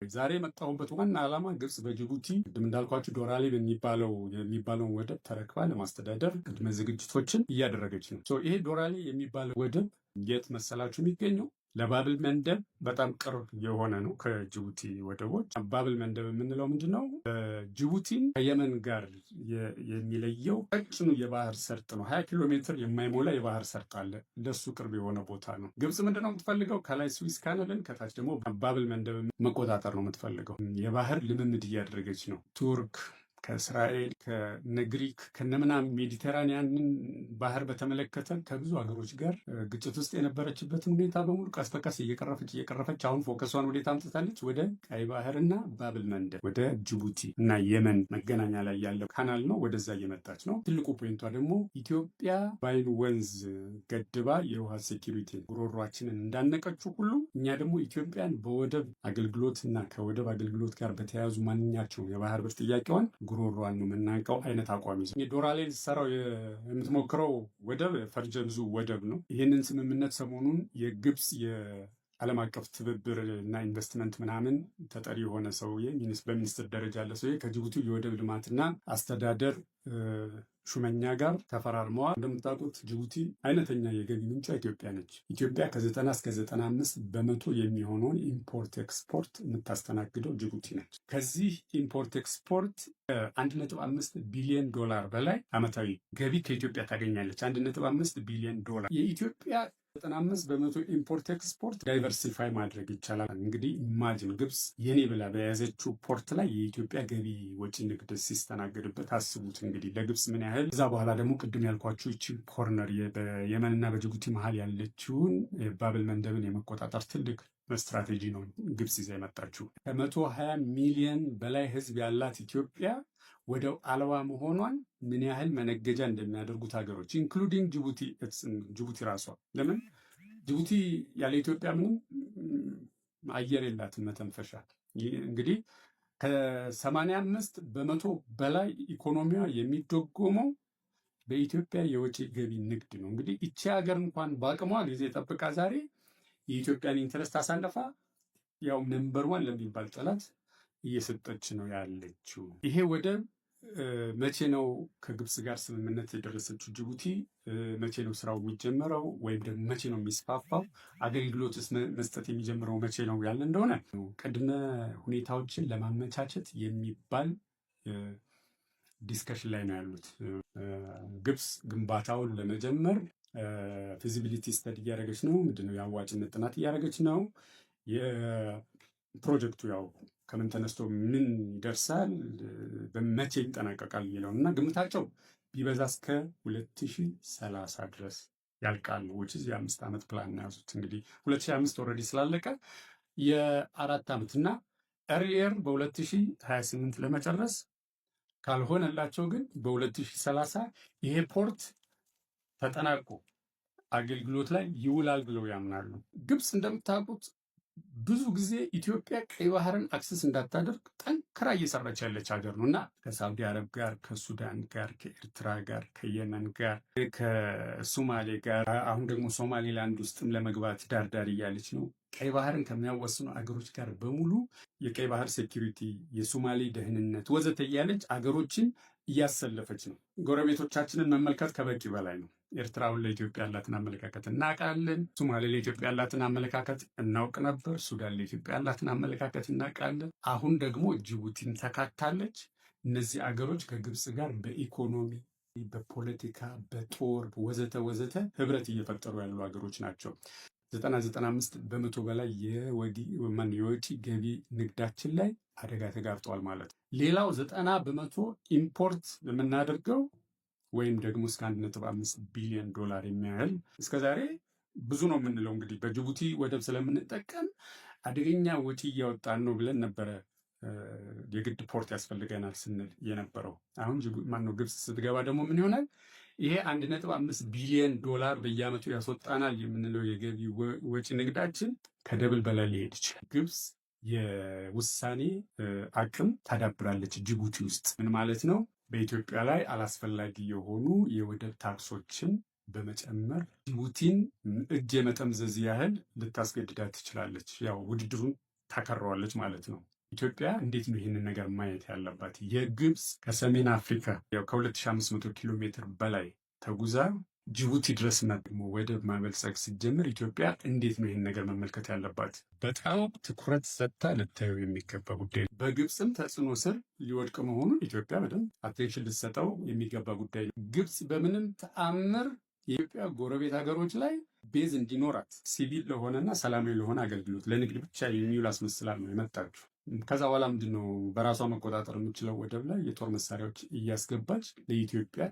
ዛሬ የመጣሁበት ዋና ዓላማ ግብጽ በጅቡቲ ቅድም እንዳልኳችሁ ዶራሌብ የሚባለውን ወደብ ተረክባ ለማስተዳደር ቅድመ ዝግጅቶችን እያደረገች ነው። ይሄ ዶራሌ የሚባለው ወደብ የት መሰላችሁ የሚገኘው? ለባብል መንደብ በጣም ቅርብ የሆነ ነው ከጅቡቲ ወደቦች። ባብል መንደብ የምንለው ምንድን ነው? ጅቡቲን ከየመን ጋር የሚለየው ቀጭኑ የባህር ሰርጥ ነው። 20 ኪሎ ሜትር የማይሞላ የባህር ሰርጥ አለ። ለሱ ቅርብ የሆነ ቦታ ነው። ግብጽ ምንድን ነው የምትፈልገው? ከላይ ስዊዝ ካናልን፣ ከታች ደግሞ ባብል መንደብ መቆጣጠር ነው የምትፈልገው። የባህር ልምምድ እያደረገች ነው። ቱርክ ከእስራኤል ከነግሪክ ከነምናም ሜዲተራኒያንን ባህር በተመለከተ ከብዙ ሀገሮች ጋር ግጭት ውስጥ የነበረችበትን ሁኔታ በሙሉ ቀስ በቀስ እየቀረፈች አሁን ፎከሷን ወዴት አምጥታለች? ወደ ቀይ ባህርና ባብል መንደብ ወደ ጅቡቲ እና የመን መገናኛ ላይ ያለው ካናል ነው። ወደዛ እየመጣች ነው። ትልቁ ፖይንቷ ደግሞ ኢትዮጵያ ባይን ወንዝ ገድባ የውሃ ሴኪሪቲ ጉሮሯችንን እንዳነቀችው ሁሉ እኛ ደግሞ ኢትዮጵያን በወደብ አገልግሎት እና ከወደብ አገልግሎት ጋር በተያያዙ ማንኛቸው የባህር በር ጥያቄዋን ጉሮሯን ነው የምናንቀው አይነት አቋም ይዘው የዶራሌ ልትሰራው የምትሞክረው ወደብ ፈርጀ ብዙ ወደብ ነው። ይህንን ስምምነት ሰሞኑን የግብጽ የዓለም አቀፍ ትብብር እና ኢንቨስትመንት ምናምን ተጠሪ የሆነ ሰውዬ በሚኒስትር ደረጃ ያለ ሰውዬ ከጅቡቲ የወደብ ልማትና አስተዳደር ሹመኛ ጋር ተፈራርመዋል። እንደምታውቁት ጅቡቲ አይነተኛ የገቢ ምንጯ ኢትዮጵያ ነች። ኢትዮጵያ ከ90 እስከ 95 በመቶ የሚሆነውን ኢምፖርት ኤክስፖርት የምታስተናግደው ጅቡቲ ነች። ከዚህ ኢምፖርት ኤክስፖርት 1.5 ቢሊዮን ዶላር በላይ ዓመታዊ ገቢ ከኢትዮጵያ ታገኛለች። 1.5 ቢሊዮን ዶላር የኢትዮጵያ 95 በመቶ ኢምፖርት ኤክስፖርት ዳይቨርሲፋይ ማድረግ ይቻላል። እንግዲህ ኢማጂን ግብጽ የኔ ብላ በያዘችው ፖርት ላይ የኢትዮጵያ ገቢ ወጪ ንግድ ሲስተናገድበት አስቡት እንግዲህ ለግብጽ ምን ያህል። እዛ በኋላ ደግሞ ቅድም ያልኳችሁ ይቺ ኮርነር በየመንና በጅቡቲ መሀል ያለችውን ባብል መንደብን የመቆጣጠር ትልቅ ስትራቴጂ ነው ግብጽ ይዛ የመጣችው። ከ120 ሚሊዮን በላይ ህዝብ ያላት ኢትዮጵያ ወደብ አልባ መሆኗን ምን ያህል መነገጃ እንደሚያደርጉት ሀገሮች ኢንክሉዲንግ ጅቡቲ ራሷ። ለምን ጅቡቲ ያለ ኢትዮጵያ ምንም አየር የላትም መተንፈሻ። እንግዲህ ከ85 በመቶ በላይ ኢኮኖሚዋ የሚደጎመው በኢትዮጵያ የወጪ ገቢ ንግድ ነው። እንግዲህ ይቺ ሀገር እንኳን በአቅሟ ጊዜ ጠብቃ ዛሬ የኢትዮጵያን ኢንተረስት አሳልፋ ያው ነምበር ዋን ለሚባል ጠላት እየሰጠች ነው ያለችው። ይሄ ወደብ መቼ ነው ከግብጽ ጋር ስምምነት የደረሰችው ጅቡቲ? መቼ ነው ስራው የሚጀመረው? ወይም ደግሞ መቼ ነው የሚስፋፋው? አገልግሎትስ መስጠት የሚጀምረው መቼ ነው ያለ እንደሆነ ቅድመ ሁኔታዎችን ለማመቻቸት የሚባል ዲስከሽን ላይ ነው ያሉት። ግብጽ ግንባታውን ለመጀመር ፊዚቢሊቲ ስተዲ እያደረገች ነው። ምንድነው የአዋጭነት ጥናት እያደረገች ነው። የፕሮጀክቱ ያው ከምን ተነስቶ ምን ይደርሳል፣ በመቼ ይጠናቀቃል የሚለውን እና ግምታቸው ቢበዛ እስከ 2030 ድረስ ያልቃል። ውጭ የ5 ዓመት ፕላን ነው ያዙት። እንግዲህ 2025 ኦልሬዲ ስላለቀ የ4 ዓመት እና ኤርሊየር በ2028 ለመጨረስ ካልሆነላቸው ግን በ2030 ይሄ ፖርት ተጠናቆ አገልግሎት ላይ ይውላል ብለው ያምናሉ። ግብጽ እንደምታውቁት ብዙ ጊዜ ኢትዮጵያ ቀይ ባህርን አክሰስ እንዳታደርግ ጠንክራ እየሰራች ያለች ሀገር ነው እና ከሳውዲ አረብ ጋር፣ ከሱዳን ጋር፣ ከኤርትራ ጋር፣ ከየመን ጋር፣ ከሶማሌ ጋር አሁን ደግሞ ሶማሌላንድ ውስጥም ለመግባት ዳርዳር እያለች ነው። ቀይ ባህርን ከሚያወስኑ አገሮች ጋር በሙሉ የቀይ ባህር ሴኪሪቲ፣ የሶማሌ ደህንነት ወዘተ እያለች አገሮችን እያሰለፈች ነው። ጎረቤቶቻችንን መመልከት ከበቂ በላይ ነው። ኤርትራውን ለኢትዮጵያ ያላትን አመለካከት እናውቃለን። ሶማሌ ለኢትዮጵያ ያላትን አመለካከት እናውቅ ነበር። ሱዳን ለኢትዮጵያ ያላትን አመለካከት እናውቃለን። አሁን ደግሞ ጅቡቲን ተካታለች። እነዚህ አገሮች ከግብጽ ጋር በኢኮኖሚ፣ በፖለቲካ፣ በጦር ወዘተ ወዘተ ህብረት እየፈጠሩ ያሉ ሀገሮች ናቸው። 95 በመቶ በላይ የወጪ ገቢ ንግዳችን ላይ አደጋ ተጋርጧል ማለት ነው። ሌላው 90 በመቶ ኢምፖርት የምናደርገው ወይም ደግሞ እስከ 1.5 ቢሊዮን ዶላር የሚያህል እስከዛሬ ብዙ ነው የምንለው እንግዲህ በጅቡቲ ወደብ ስለምንጠቀም አደገኛ ወጪ እያወጣን ነው ብለን ነበረ የግድ ፖርት ያስፈልገናል ስንል የነበረው። አሁን ማነው ግብጽ ስትገባ ደግሞ ምን ይሆናል? ይሄ 1.5 ቢሊዮን ዶላር በየዓመቱ ያስወጣናል የምንለው የገቢ ወጪ ንግዳችን ከደብል በላይ ሊሄድ ይችላል። ግብጽ የውሳኔ አቅም ታዳብራለች ጅቡቲ ውስጥ። ምን ማለት ነው? በኢትዮጵያ ላይ አላስፈላጊ የሆኑ የወደብ ታክሶችን በመጨመር ጅቡቲን እጅ የመጠምዘዝ ያህል ልታስገድዳት ትችላለች። ያው ውድድሩን ታከረዋለች ማለት ነው። ኢትዮጵያ እንዴት ነው ይህንን ነገር ማየት ያለባት? የግብፅ ከሰሜን አፍሪካ ያው ከ2500 ኪሎ ሜትር በላይ ተጉዛ ጅቡቲ ድረስ ደግሞ ወደብ ማበልጸግ ስትጀምር ኢትዮጵያ እንዴት ነው ይህን ነገር መመልከት ያለባት? በጣም ትኩረት ሰጥታ ልታየው የሚገባ ጉዳይ ነው። በግብፅም ተጽዕኖ ስር ሊወድቅ መሆኑን ኢትዮጵያ በደንብ አቴንሽን ልትሰጠው የሚገባ ጉዳይ ነው። ግብፅ በምንም ተአምር የኢትዮጵያ ጎረቤት ሀገሮች ላይ ቤዝ እንዲኖራት ሲቪል ለሆነና ሰላማዊ ለሆነ አገልግሎት ለንግድ ብቻ የሚውል አስመስላል ነው የመጣችው። ከዛ በኋላ ምንድነው በራሷ መቆጣጠር የምችለው ወደብ ላይ የጦር መሳሪያዎች እያስገባች ለኢትዮጵያ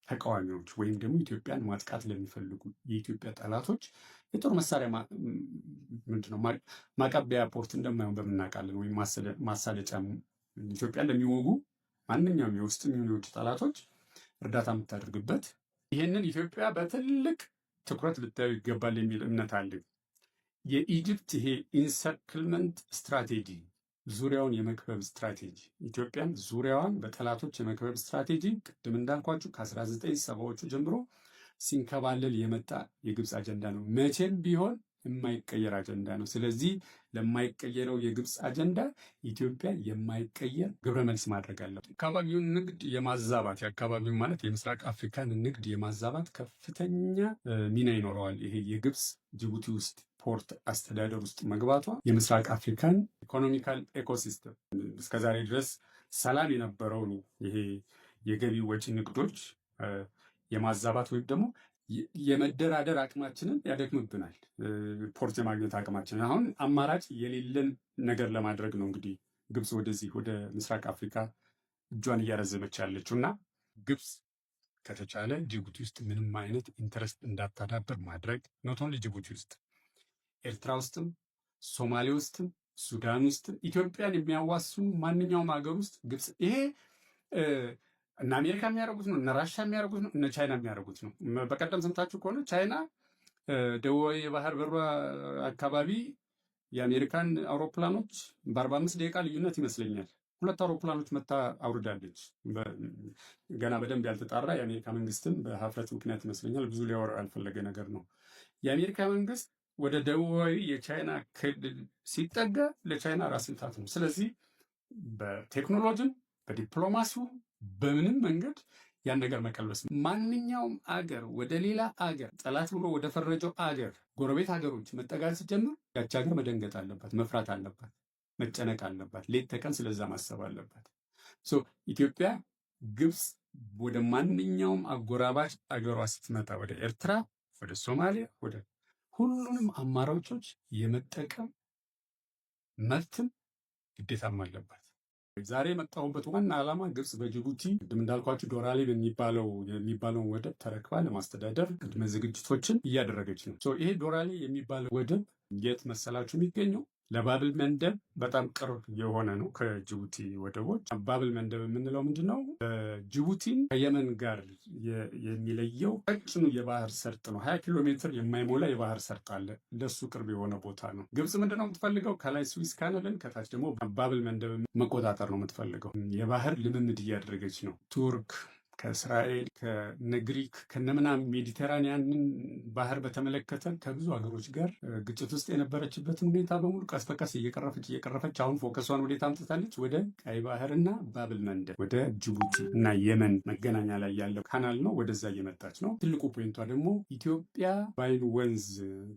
ተቃዋሚዎች ወይም ደግሞ ኢትዮጵያን ማጥቃት ለሚፈልጉ የኢትዮጵያ ጠላቶች የጦር መሳሪያ ምንድነው ማቀበያ ፖርት እንደማይሆን በምናውቃለን። ወይም ማሳለጫ ኢትዮጵያ እንደሚወጉ ማንኛውም የውስጥም ይሁን የውጭ ጠላቶች እርዳታ የምታደርግበት ይህንን ኢትዮጵያ በትልቅ ትኩረት ልታዩ ይገባል የሚል እምነት አለኝ። የኢጅፕት ይሄ ኢንሰርክልመንት ስትራቴጂ ዙሪያውን የመክበብ ስትራቴጂ ኢትዮጵያን ዙሪያዋን በጠላቶች የመክበብ ስትራቴጂ ቅድም እንዳልኳችሁ ከ1970ዎቹ ጀምሮ ሲንከባለል የመጣ የግብፅ አጀንዳ ነው። መቼም ቢሆን የማይቀየር አጀንዳ ነው። ስለዚህ ለማይቀየረው የግብፅ አጀንዳ ኢትዮጵያ የማይቀየር ግብረ መልስ ማድረግ አለበት። አካባቢውን ንግድ የማዛባት የአካባቢውን ማለት የምስራቅ አፍሪካን ንግድ የማዛባት ከፍተኛ ሚና ይኖረዋል። ይሄ የግብፅ ጅቡቲ ውስጥ ፖርት አስተዳደር ውስጥ መግባቷ የምስራቅ አፍሪካን ኢኮኖሚካል ኤኮሲስተም እስከዛሬ ድረስ ሰላም የነበረው ይሄ የገቢ ወጪ ንግዶች የማዛባት ወይም ደግሞ የመደራደር አቅማችንን ያደክምብናል። ፖርት የማግኘት አቅማችንን አሁን አማራጭ የሌለን ነገር ለማድረግ ነው እንግዲህ ግብፅ ወደዚህ ወደ ምስራቅ አፍሪካ እጇን እያረዘመች ያለችው እና ግብፅ ከተቻለ ጅቡቲ ውስጥ ምንም አይነት ኢንተረስት እንዳታዳብር ማድረግ ኖት ኦንሊ ጅቡቲ ውስጥ ኤርትራ ውስጥም ሶማሌ ውስጥም ሱዳን ውስጥም ኢትዮጵያን የሚያዋስኑ ማንኛውም ሀገር ውስጥ ግብፅ ይሄ እነ አሜሪካ የሚያደርጉት ነው፣ እነ ራሻ የሚያደርጉት ነው፣ እነ ቻይና የሚያደርጉት ነው። በቀደም ሰምታችሁ ከሆነ ቻይና ደቡባዊ የባህር በሯ አካባቢ የአሜሪካን አውሮፕላኖች በ45 ደቂቃ ልዩነት ይመስለኛል 2 አውሮፕላኖች መታ አውርዳለች። ገና በደንብ ያልተጣራ የአሜሪካ መንግስትም በሀፍረት ምክንያት ይመስለኛል ብዙ ሊያወራ ያልፈለገ ነገር ነው። የአሜሪካ መንግስት ወደ ደቡባዊ የቻይና ክልል ሲጠጋ ለቻይና ራስ ምታት ነው። ስለዚህ በቴክኖሎጂም በዲፕሎማሲው በምንም መንገድ ያን ነገር መቀልበስ ማንኛውም አገር ወደ ሌላ አገር ጠላት ብሎ ወደ ፈረጀው አገር ጎረቤት ሀገሮች መጠጋት ሲጀምር ያቺ ሀገር መደንገጥ አለባት፣ መፍራት አለባት፣ መጨነቅ አለባት፣ ሌት ተቀን ስለዛ ማሰብ አለባት። ኢትዮጵያ ግብፅ ወደ ማንኛውም አጎራባች አገሯ ስትመጣ ወደ ኤርትራ፣ ወደ ሶማሊያ፣ ወደ ሁሉንም አማራጮች የመጠቀም መብትም ግዴታም አለባት። ዛሬ የመጣሁበት ዋና ዓላማ ግብፅ በጅቡቲ ቅድም እንዳልኳችሁ ዶራሌ የሚባለውን ወደብ ተረክባ ለማስተዳደር ቅድመ ዝግጅቶችን እያደረገች ነው። ይሄ ዶራሌ የሚባለው ወደብ የት መሰላችሁ የሚገኘው? ለባብል መንደብ በጣም ቅርብ የሆነ ነው ከጅቡቲ ወደቦች። ባብል መንደብ የምንለው ምንድን ነው? ጅቡቲን ከየመን ጋር የሚለየው ቀጭኑ የባህር ሰርጥ ነው። 20 ኪሎ ሜትር የማይሞላ የባህር ሰርጥ አለ። ለሱ ቅርብ የሆነ ቦታ ነው። ግብፅ ምንድነው የምትፈልገው? ከላይ ስዊዝ ካናልን ከታች ደግሞ ባብል መንደብ መቆጣጠር ነው የምትፈልገው። የባህር ልምምድ እያደረገች ነው። ቱርክ ከእስራኤል ከግሪክ ከነምናምን ሜዲተራኒያንን ባህር በተመለከተ ከብዙ ሀገሮች ጋር ግጭት ውስጥ የነበረችበትን ሁኔታ በሙሉ ቀስ በቀስ እየቀረፈች አሁን ፎከሷን ወዴት አምጥታለች? ወደ ቀይ ባህርና ባብል መንደብ ወደ ጅቡቲ እና የመን መገናኛ ላይ ያለው ካናል ነው። ወደዛ እየመጣች ነው። ትልቁ ፖይንቷ ደግሞ ኢትዮጵያ ባይን ወንዝ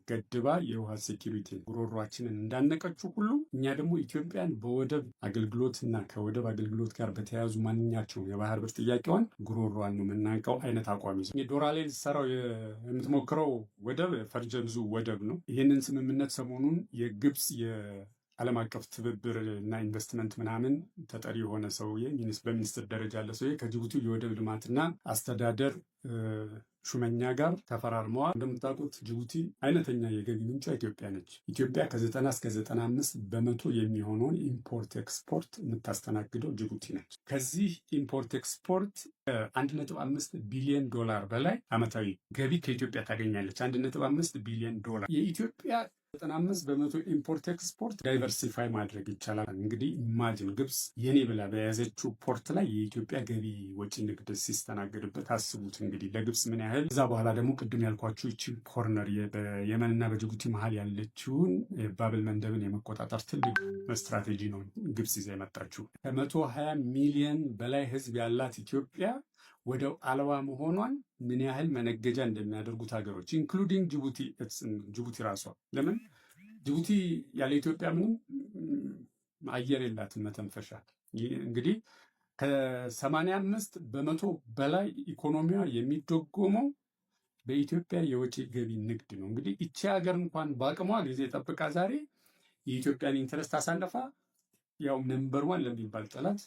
ገድባ የውሃ ሴኪሪቲ ጉሮሯችንን እንዳነቀችው ሁሉ እኛ ደግሞ ኢትዮጵያን በወደብ አገልግሎትና ከወደብ አገልግሎት ጋር በተያያዙ ማንኛቸውም የባህር በር ጥያቄዋን ጉሮሯን ነው የምናንቀው አይነት አቋም ይዘው ዶራሌ ልትሰራው የምትሞክረው ወደብ ፈርጀ ብዙ ወደብ ነው። ይህንን ስምምነት ሰሞኑን የግብፅ የዓለም አቀፍ ትብብር እና ኢንቨስትመንት ምናምን ተጠሪ የሆነ ሰውዬ በሚኒስትር ደረጃ ያለ ሰውዬ ከጅቡቲ የወደብ ልማትና አስተዳደር ሹመኛ ጋር ተፈራርመዋል። እንደምታውቁት ጅቡቲ አይነተኛ የገቢ ምንጯ ኢትዮጵያ ነች። ኢትዮጵያ ከ90 እስከ 95 በመቶ የሚሆነውን ኢምፖርት ኤክስፖርት የምታስተናግደው ጅቡቲ ነች። ከዚህ ኢምፖርት ኤክስፖርት 1.5 ቢሊዮን ዶላር በላይ ዓመታዊ ገቢ ከኢትዮጵያ ታገኛለች። 1.5 ቢሊዮን ዶላር የኢትዮጵያ 95 በመቶ ኢምፖርት ኤክስፖርት ዳይቨርሲፋይ ማድረግ ይቻላል። እንግዲህ ኢማጂን ግብፅ የኔ ብላ በያዘችው ፖርት ላይ የኢትዮጵያ ገቢ ወጪ ንግድ ሲስተናገድበት አስቡት እንግዲህ ለግብፅ ምን ያህል። እዛ በኋላ ደግሞ ቅድም ያልኳችሁ ይቺ ኮርነር በየመንና በጅቡቲ መሀል ያለችውን ባብል መንደብን የመቆጣጠር ትልቅ ስትራቴጂ ነው ግብፅ ይዛ የመጣችው። ከ120 ሚሊዮን በላይ ህዝብ ያላት ኢትዮጵያ ወደብ አልባ መሆኗን ምን ያህል መነገጃ እንደሚያደርጉት ሀገሮች ኢንክሉዲንግ ጅቡቲ ራሷ። ለምን ጅቡቲ ያለ ኢትዮጵያ ምንም አየር የላትም መተንፈሻ። እንግዲህ ከ85 በመቶ በላይ ኢኮኖሚዋ የሚደጎመው በኢትዮጵያ የወጪ ገቢ ንግድ ነው። እንግዲህ ይቺ ሀገር እንኳን በአቅሟ ጊዜ ጠብቃ ዛሬ የኢትዮጵያን ኢንተረስት አሳልፋ ያው ነምበር ዋን ለሚባል ጠላት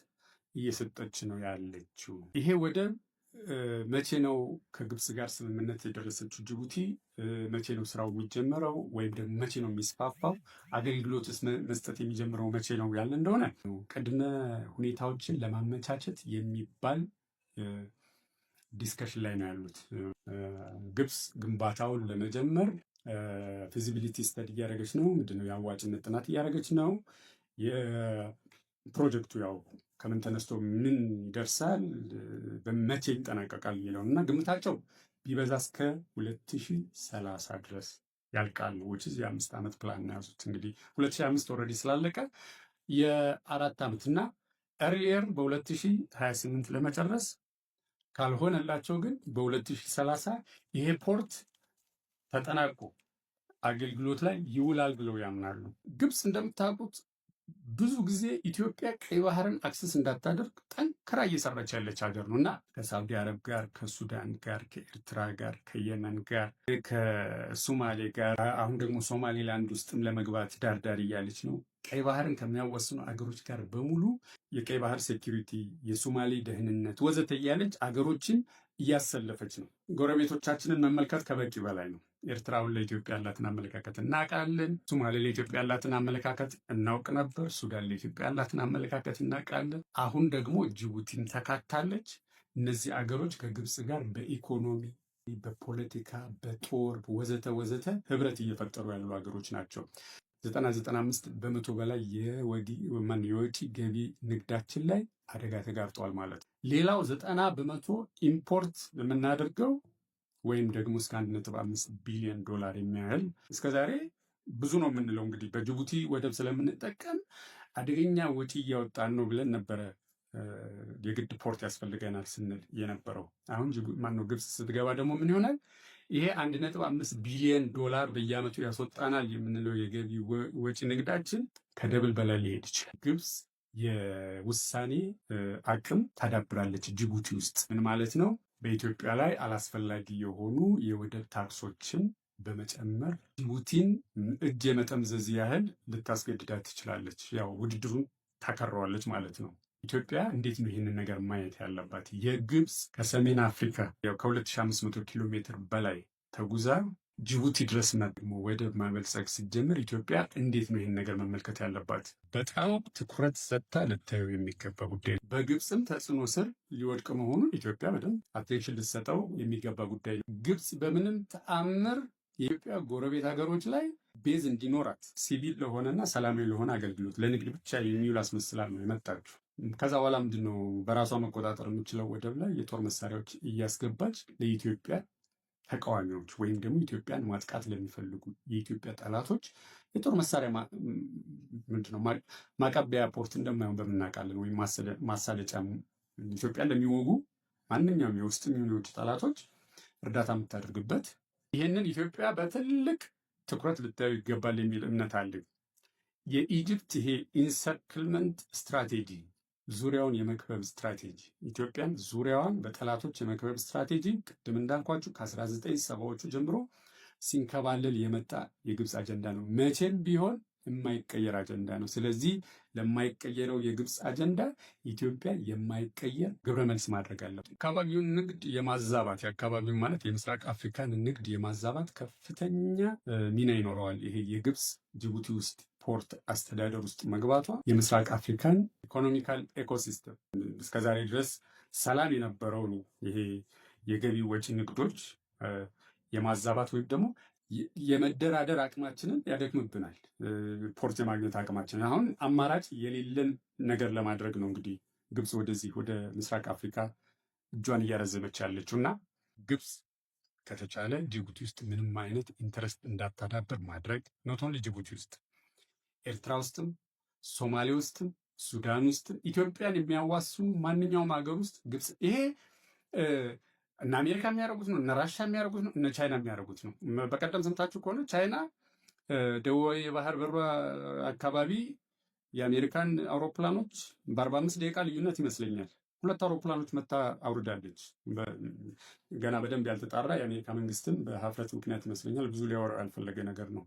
እየሰጠች ነው ያለችው። ይሄ ወደብ መቼ ነው ከግብፅ ጋር ስምምነት የደረሰችው ጅቡቲ? መቼ ነው ስራው የሚጀመረው? ወይም ደግሞ መቼ ነው የሚስፋፋው? አገልግሎትስ መስጠት የሚጀምረው መቼ ነው ያለ እንደሆነ ቅድመ ሁኔታዎችን ለማመቻቸት የሚባል ዲስከሽን ላይ ነው ያሉት። ግብፅ ግንባታውን ለመጀመር ፊዚቢሊቲ ስተዲ እያደረገች ነው። ምንድነው የአዋጭነት ጥናት እያደረገች ነው። የፕሮጀክቱ ያው ከምን ተነስቶ ምን ይደርሳል በመቼ ይጠናቀቃል የሚለውን እና ግምታቸው ቢበዛ እስከ 2030 ድረስ ያልቃል። የ5 ዓመት ፕላን ነው ያዙት። እንግዲህ 2005 ኦልሬዲ ስላለቀ የ4 ዓመት እና ኤርሊየር በ2028 ለመጨረስ ካልሆነላቸው ግን በ2030 ይሄ ፖርት ተጠናቆ አገልግሎት ላይ ይውላል ብለው ያምናሉ። ግብፅ እንደምታውቁት ብዙ ጊዜ ኢትዮጵያ ቀይ ባህርን አክሰስ እንዳታደርግ ጠንክራ እየሰራች ያለች ሀገር ነው እና ከሳውዲ አረብ ጋር፣ ከሱዳን ጋር፣ ከኤርትራ ጋር፣ ከየመን ጋር፣ ከሶማሌ ጋር አሁን ደግሞ ሶማሌላንድ ውስጥም ለመግባት ዳርዳር እያለች ነው። ቀይ ባህርን ከሚያወስኑ አገሮች ጋር በሙሉ የቀይ ባህር ሴኪሪቲ፣ የሶማሌ ደህንነት ወዘተ እያለች አገሮችን እያሰለፈች ነው። ጎረቤቶቻችንን መመልከት ከበቂ በላይ ነው። ኤርትራውን ለኢትዮጵያ ያላትን አመለካከት እናውቃለን። ሶማሌ ለኢትዮጵያ ያላትን አመለካከት እናውቅ ነበር። ሱዳን ለኢትዮጵያ ያላትን አመለካከት እናውቃለን። አሁን ደግሞ ጅቡቲን ተካታለች። እነዚህ አገሮች ከግብፅ ጋር በኢኮኖሚ፣ በፖለቲካ፣ በጦር ወዘተ ወዘተ ህብረት እየፈጠሩ ያሉ ሀገሮች ናቸው። 95 በመቶ በላይ የወጪ ገቢ ንግዳችን ላይ አደጋ ተጋርጧል ማለት ነው። ሌላው 90 በመቶ ኢምፖርት የምናደርገው ወይም ደግሞ እስከ 1.5 ቢሊዮን ዶላር የሚያህል እስከዛሬ ብዙ ነው የምንለው እንግዲህ በጅቡቲ ወደብ ስለምንጠቀም አደገኛ ወጪ እያወጣን ነው ብለን ነበረ የግድ ፖርት ያስፈልገናል ስንል የነበረው። አሁን ግብፅ ስትገባ ደግሞ ምን ይሆናል? ይሄ 1.5 ቢሊዮን ዶላር በየዓመቱ ያስወጣናል የምንለው የገቢ ወጪ ንግዳችን ከደብል በላይ ሊሄድ ይችላል። ግብፅ የውሳኔ አቅም ታዳብራለች ጅቡቲ ውስጥ። ምን ማለት ነው? በኢትዮጵያ ላይ አላስፈላጊ የሆኑ የወደብ ታክሶችን በመጨመር ጅቡቲን እጅ የመጠምዘዝ ያህል ልታስገድዳት ትችላለች። ያው ውድድሩን ታከረዋለች ማለት ነው። ኢትዮጵያ እንዴት ነው ይህንን ነገር ማየት ያለባት? የግብፅ ከሰሜን አፍሪካ ያው ከ2500 ኪሎ ሜትር በላይ ተጉዛ ጅቡቲ ድረስ ደግሞ ወደብ ማበልጸግ ሲጀምር ኢትዮጵያ እንዴት ነው ይህን ነገር መመልከት ያለባት? በጣም ትኩረት ሰጥታ ልታየው የሚገባ ጉዳይ ነው። በግብፅም ተጽዕኖ ስር ሊወድቅ መሆኑን ኢትዮጵያ በደንብ አቴንሽን ልትሰጠው የሚገባ ጉዳይ ነው። ግብፅ በምንም ተአምር የኢትዮጵያ ጎረቤት ሀገሮች ላይ ቤዝ እንዲኖራት ሲቪል ለሆነና ሰላማዊ ለሆነ አገልግሎት ለንግድ ብቻ የሚውል አስመስላል ነው የመጣችው። ከዛ በኋላ ምንድን ነው በራሷ መቆጣጠር የምችለው ወደብ ላይ የጦር መሳሪያዎች እያስገባች ለኢትዮጵያ ተቃዋሚዎች ወይም ደግሞ ኢትዮጵያን ማጥቃት ለሚፈልጉ የኢትዮጵያ ጠላቶች የጦር መሳሪያ ምንድነው ማቀበያ ፖርት እንደማይሆን በምናውቃለን። ወይም ማሳለጫ ኢትዮጵያን ለሚወጉ ማንኛውም የውስጥም ይሁን የውጭ ጠላቶች እርዳታ የምታደርግበት። ይህንን ኢትዮጵያ በትልቅ ትኩረት ልታዩ ይገባል የሚል እምነት አለኝ። የኢጅፕት ይሄ ኢንሰርክልመንት ስትራቴጂ፣ ዙሪያውን የመክበብ ስትራቴጂ፣ ኢትዮጵያን ዙሪያዋን በጠላቶች የመክበብ ስትራቴጂ ቅድም እንዳልኳችሁ ከ1970ዎቹ ጀምሮ ሲንከባለል የመጣ የግብፅ አጀንዳ ነው። መቼም ቢሆን የማይቀየር አጀንዳ ነው። ስለዚህ ለማይቀየረው የግብፅ አጀንዳ ኢትዮጵያ የማይቀየር ግብረ መልስ ማድረግ አለበት። አካባቢውን ንግድ የማዛባት የአካባቢውን ማለት የምስራቅ አፍሪካን ንግድ የማዛባት ከፍተኛ ሚና ይኖረዋል። ይሄ የግብፅ ጅቡቲ ውስጥ ፖርት አስተዳደር ውስጥ መግባቷ የምስራቅ አፍሪካን ኢኮኖሚካል ኤኮሲስተም እስከዛሬ ድረስ ሰላም የነበረው ነው ይሄ የገቢ ወጪ ንግዶች የማዛባት ወይም ደግሞ የመደራደር አቅማችንን ያደክምብናል። ፖርት የማግኘት አቅማችንን አሁን አማራጭ የሌለን ነገር ለማድረግ ነው እንግዲህ ግብፅ ወደዚህ ወደ ምስራቅ አፍሪካ እጇን እያረዘመች ያለችው እና ግብፅ ከተቻለ ጅቡቲ ውስጥ ምንም አይነት ኢንተረስት እንዳታዳበር ማድረግ ኖት ኦንሊ ጅቡቲ ውስጥ፣ ኤርትራ ውስጥም፣ ሶማሌ ውስጥም፣ ሱዳን ውስጥም ኢትዮጵያን የሚያዋስኑ ማንኛውም ሀገር ውስጥ ግብፅ ይሄ እነ አሜሪካ የሚያደርጉት ነው፣ እነ ራሻ የሚያደርጉት ነው፣ እነ ቻይና የሚያደርጉት ነው። በቀደም ሰምታችሁ ከሆነ ቻይና ደቡባዊ የባህር በሯ አካባቢ የአሜሪካን አውሮፕላኖች በ45 ደቂቃ ልዩነት ይመስለኛል 2 አውሮፕላኖች መታ አውርዳለች። ገና በደንብ ያልተጣራ የአሜሪካ መንግስትም በሀፍረት ምክንያት ይመስለኛል ብዙ ሊያወራ ያልፈለገ ነገር ነው።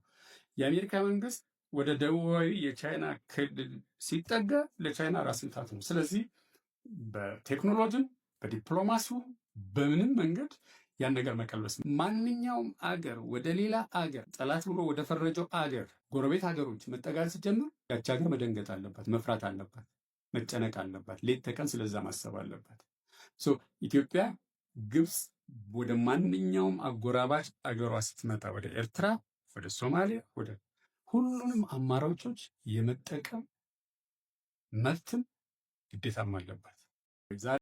የአሜሪካ መንግስት ወደ ደቡባዊ የቻይና ክልል ሲጠጋ ለቻይና ራስ ምታት ነው። ስለዚህ በቴክኖሎጂም በዲፕሎማሲው በምንም መንገድ ያን ነገር መቀልበስ ማንኛውም አገር ወደ ሌላ አገር ጠላት ብሎ ወደ ፈረጀው አገር ጎረቤት ሀገሮች መጠጋት ሲጀምር ያቺ ሀገር መደንገጥ አለባት፣ መፍራት አለባት፣ መጨነቅ አለባት፣ ሌት ተቀን ስለዛ ማሰብ አለባት። ኢትዮጵያ ግብፅ ወደ ማንኛውም አጎራባች አገሯ ስትመጣ ወደ ኤርትራ፣ ወደ ሶማሊያ፣ ወደ ሁሉንም አማራጮች የመጠቀም መብትም ግዴታም አለባት።